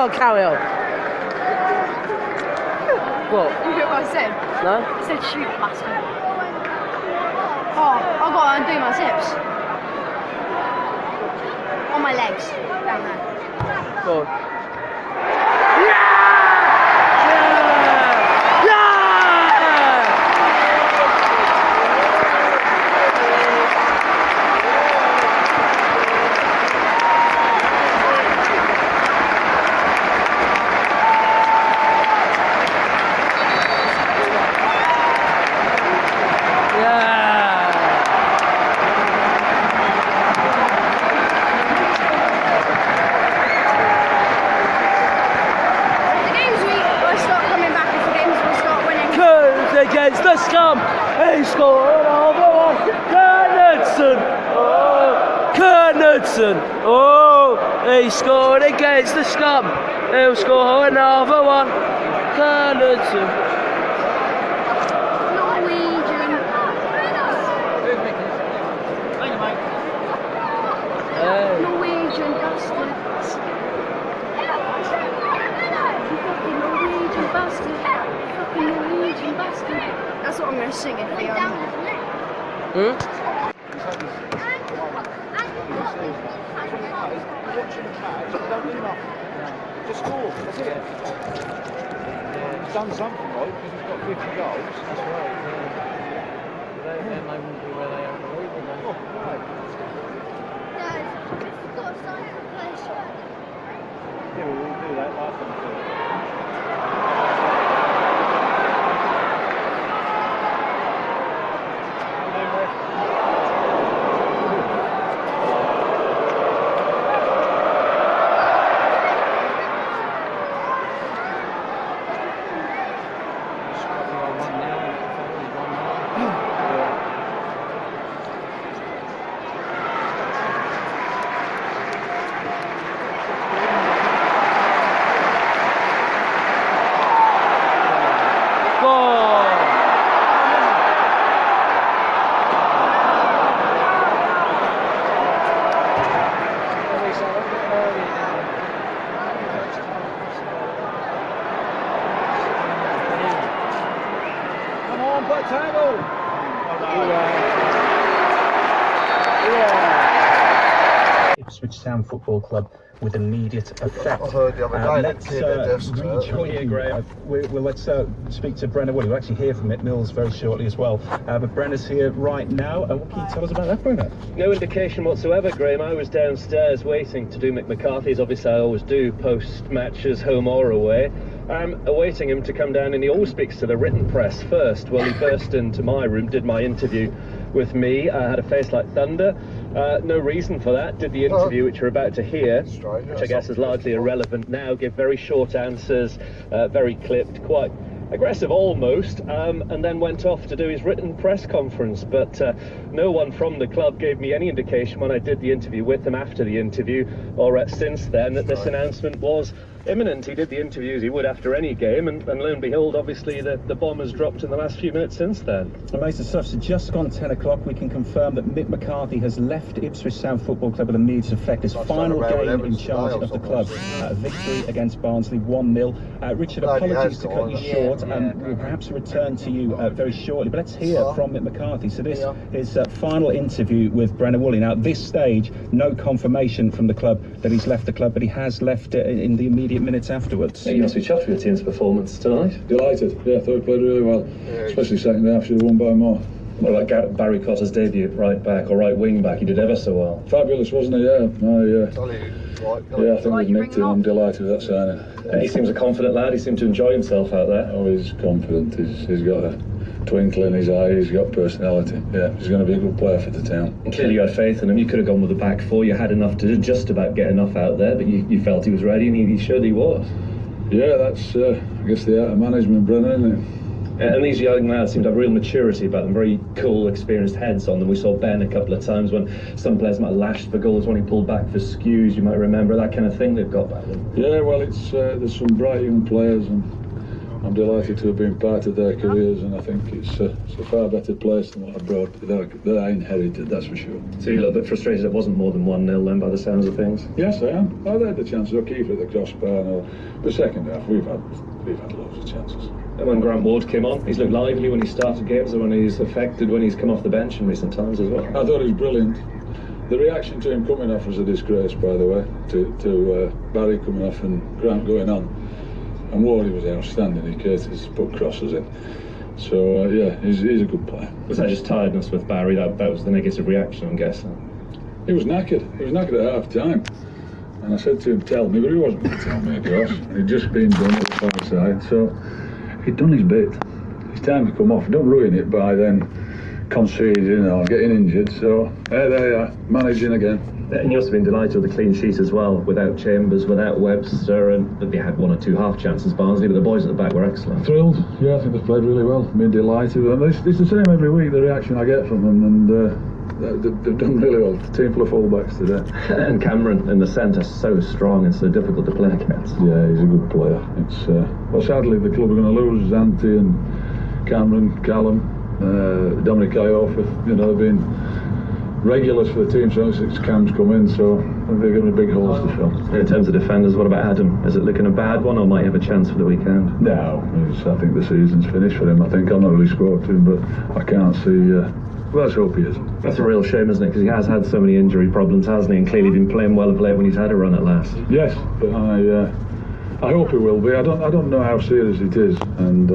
on, carry on. What? You hear what I said? No? I said shoot, bastard. Oh, I've got to undo my zips. On my legs, down there. Go on. Against the scum, he scored another one. Knudsen, oh, Knudsen, oh, he scored against the scum. He'll score another one. Knudsen. Norwegian. Norwegian bastards. You fucking Norwegian bastard. Fucking Norwegian bastard. That's what I'm going to sing if they are. Just score, that's it. He's done something right because he's got 50 goals. That's right. Then they wouldn't be where they are in the league, would they? Yeah, we will do that last time. Ipswich Town Football Club with immediate effect. I heard the other day Let's rejoin Graham. Let's speak to Brenna Wood. We'll actually hear from Mick Mills very shortly as well. But Brenna's here right now. And what can you tell us about that, Brenna? No indication whatsoever, Graham. I was downstairs waiting to do Mick McCarthy's. Obviously, I always do post-matches, home or away. Awaiting him to come down, and he always speaks to the written press first. Well, he burst into my room, did my interview with me. I had a face like thunder. No reason for that. Did the interview, which you're about to hear, which I guess is largely irrelevant now. Give very short answers, very clipped, quite aggressive almost, and then went off to do his written press conference. But no one from the club gave me any indication when I did the interview with him after the interview, or since then, that this announcement was imminent. He did the interviews he would after any game, and lo and behold, obviously the bomb has dropped in the last few minutes since then. Amazing stuff. So just gone 10 o'clock, we can confirm that Mick McCarthy has left Ipswich Town Football Club with immediate effect. His final game in charge of the club. A victory against Barnsley, 1-0. Richard, apologies to cut you short, and we'll perhaps return to you very shortly, but let's hear from Mick McCarthy. So this is final interview with Brenna Woolley. Now, at this stage, no confirmation from the club that he's left the club, but he has left in the immediate minutes afterwards. You must be chuffed with your team's performance tonight. Delighted, yeah, I thought we played really well, especially second half, should have won by more. What about Barry Cotter's debut at right back or right wing back? He did ever so well. Fabulous, wasn't he? Yeah, I think we've nicked him. I'm delighted with that signing. He seems a confident lad. He seemed to enjoy himself out there. Oh, he's confident. He's got a twinkle in his eye. He's got personality. Yeah, he's going to be a good player for the town. Clearly you had faith in him. You could have gone with the back four. You had enough to just about get enough out there, but you felt he was ready, and he showed he was. Yeah, that's I guess the art of management, Brennan, isn't it? And these young lads seem to have real maturity about them, very cool, experienced heads on them. We saw Ben a couple of times when some players might have lashed for goals when he pulled back for skews. You might remember that kind of thing they've got back then. Yeah, well, it's there's some bright young players, and I'm delighted to have been part of their careers, and I think it's a far better place than what that I inherited, that's for sure. So you're a little bit frustrated it wasn't more than 1-0 then by the sounds of things? Yes, I am. I've had the chances. I'll keep it at the crossbar. And the second half, we've had loads of chances. And when Grant Ward came on, he's looked lively when he started games and when he's affected when he's come off the bench in recent times as well. I thought he was brilliant. The reaction to him coming off was a disgrace, by the way, to Barry coming off and Grant going on. And Ward, he was outstanding. He cared to put crosses in. So, yeah, he's a good player. Was that just tiredness with Barry? That was the negative reaction, I'm guessing? He was knackered. He was knackered at half-time. And I said to him, tell me, but he wasn't going to tell me, of course. And he'd just been done at the far side. So, he'd done his bit. It's time to come off. Don't ruin it by then conceding or getting injured. So, there they are, managing again. And you must have been delighted with the clean sheet as well, without Chambers, without Webster, and they had 1 or 2 half chances, Barnsley, but the boys at the back were excellent. Thrilled, yeah, I think they've played really well. Been delighted with them. It's the same every week, the reaction I get from them, and they've done really well. The team full of full-backs today. And Cameron in the centre, so strong and so difficult to play against. Yeah, he's a good player. It's well, sadly the club are going to lose Zanti and Cameron, Callum, Dominic Iofa. You know, they've been regulars for the team since Cam's come in, so they're going to be big holes to fill. In terms of defenders, what about Adam? Is it looking a bad one, or might he have a chance for the weekend? No, I think the season's finished for him. I think I've not really spoken to him, but I can't see. Well, let's hope he isn't. That's a real shame, isn't it? Because he has had so many injury problems, hasn't he? And clearly been playing well of late when he's had a run at last. Yes, but I hope he will be. I don't know how serious it is, and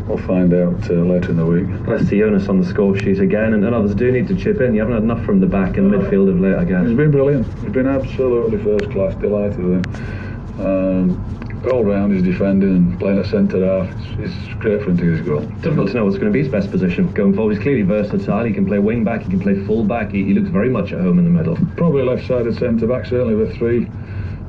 I'll find out later in the week. Let's see Jonas on the score sheet again, and others do need to chip in. You haven't had enough from the back and midfield of late, I guess. He's been brilliant. He's been absolutely first class. Delighted with him. All round he's defending and playing at centre half. It's great for him to get his goal. Difficult to know what's going to be his best position going forward. He's clearly versatile. He can play wing back, he can play full back. He looks very much at home in the middle. Probably left-sided centre back, certainly with 3.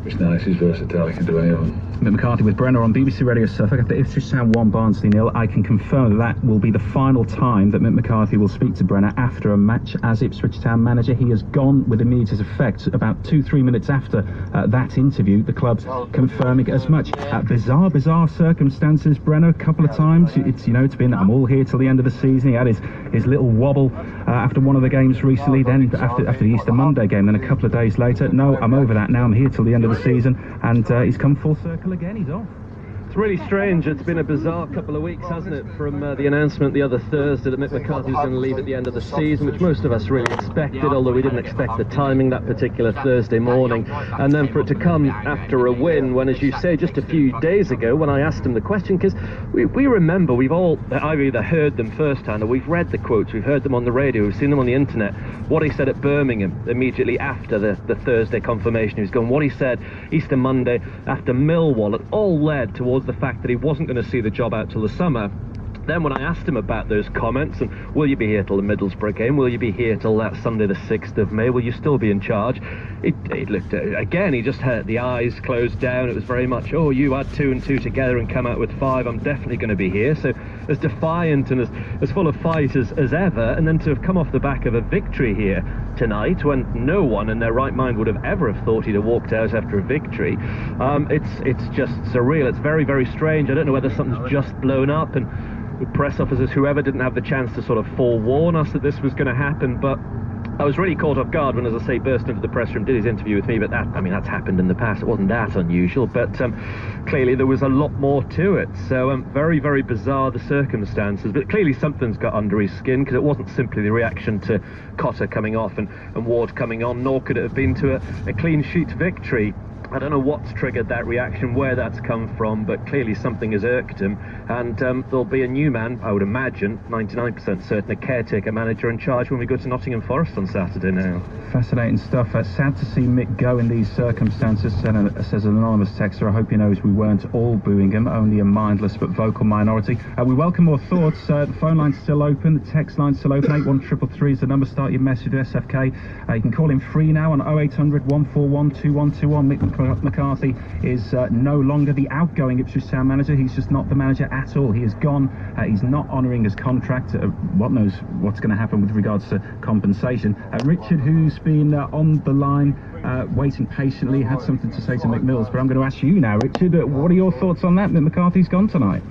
It's nice, he's versatile, he can do any of them. Mick McCarthy with Brenner on BBC Radio Suffolk. After Ipswich Town 1, Barnsley 0, I can confirm that will be the final time that Mick McCarthy will speak to Brenner after a match as Ipswich Town manager. He has gone with immediate effect about 2-3 minutes after that interview. The club confirming as much. Bizarre circumstances, Brenner, a couple of times. It's been I'm all here till the end of the season. He had his little wobble after one of the games recently, then after the Easter Monday game, then a couple of days later, no, I'm over that now, I'm here till the end of the season, and he's come full circle again, he's off. It's really strange. It's been a bizarre couple of weeks, hasn't it, from the announcement the other Thursday that Mick McCarthy was going to leave at the end of the season, which most of us really expected, although we didn't expect the timing that particular Thursday morning, and then for it to come after a win when, as you say, just a few days ago when I asked him the question, because we remember, I've either heard them firsthand or we've read the quotes, we've heard them on the radio, we've seen them on the internet, what he said at Birmingham immediately after the Thursday confirmation. He was going, what he said Easter Monday after Millwall, it all led towards the fact that he wasn't going to see the job out till the summer. Then when I asked him about those comments, and will you be here till the Middlesbrough game, will you be here till that Sunday the 6th of May, will you still be in charge, he looked at it again, he just had the eyes closed down. It was very much, oh, you add 2 and 2 together and come out with 5, I'm definitely going to be here. So as defiant and as full of fight as ever, and then to have come off the back of a victory here tonight when no one in their right mind would have ever have thought he'd have walked out after a victory. It's just surreal. It's very, very strange. I don't know whether something's just blown up, and the press officers, whoever, didn't have the chance to sort of forewarn us that this was going to happen, but I was really caught off guard when, as I say, burst into the press room, did his interview with me, but that's happened in the past. It wasn't that unusual, but clearly there was a lot more to it. So very, very bizarre, the circumstances, but clearly something's got under his skin, because it wasn't simply the reaction to Cotter coming off and Ward coming on, nor could it have been to a clean sheet victory. I don't know what's triggered that reaction, where that's come from, but clearly something has irked him, and there'll be a new man, I would imagine, 99% certain, a caretaker manager in charge when we go to Nottingham Forest on Saturday now. Fascinating stuff. Sad to see Mick go in these circumstances, says an anonymous texter. I hope he knows we weren't all booing him, only a mindless but vocal minority. We welcome more thoughts. The phone line's still open, the text line's still open, 81333 is the number. Start your message with SFK. You can call him free now on 0800 141 2121. Mick McCarthy is no longer the outgoing Ipswich Town manager. He's just not the manager at all. He is gone. He's not honouring his contract. What knows what's going to happen with regards to compensation. Richard, who's been on the line waiting patiently, had something to say to Mick Mills, but I'm going to ask you now, Richard, what are your thoughts on that? Mick McCarthy's gone tonight.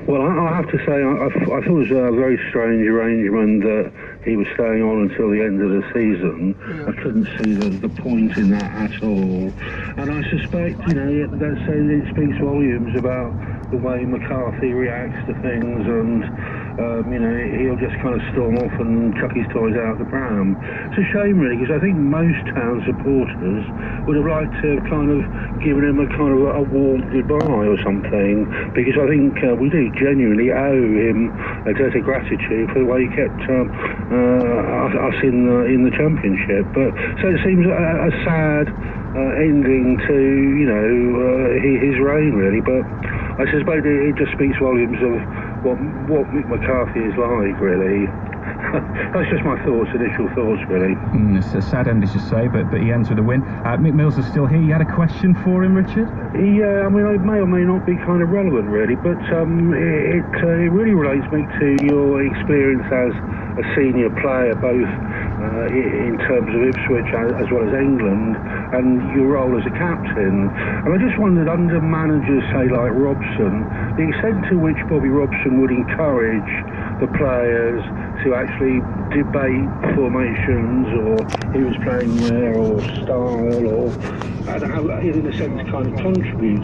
Well, I have to say, I thought it was a very strange arrangement that he was staying on until the end of the season. I couldn't see the point in that at all. And I suspect, that says it speaks volumes about the way McCarthy reacts to things, and he'll just kind of storm off and chuck his toys out the pram. It's a shame, really, because I think most Town supporters would have liked to have kind of given him a kind of a warm goodbye or something, because I think we do genuinely owe him a debt of gratitude for the way he kept us in the championship. But so it seems a sad ending to his reign, really. But I suspect it just speaks volumes of what Mick McCarthy is like, really. That's just my initial thoughts, really. It's a sad end, as you say, but he ends with a win. Mick Mills is still here. You had a question for him, Richard? Yeah, I mean, it may or may not be kind of relevant, really, but it really relates, Mick, to your experience as a senior player, both in terms of Ipswich as well as England, and your role as a captain. And I just wondered, under managers, say, like Robson, the extent to which Bobby Robson would encourage the players to actually debate formations or who was playing where or style, or in a sense kind of contribute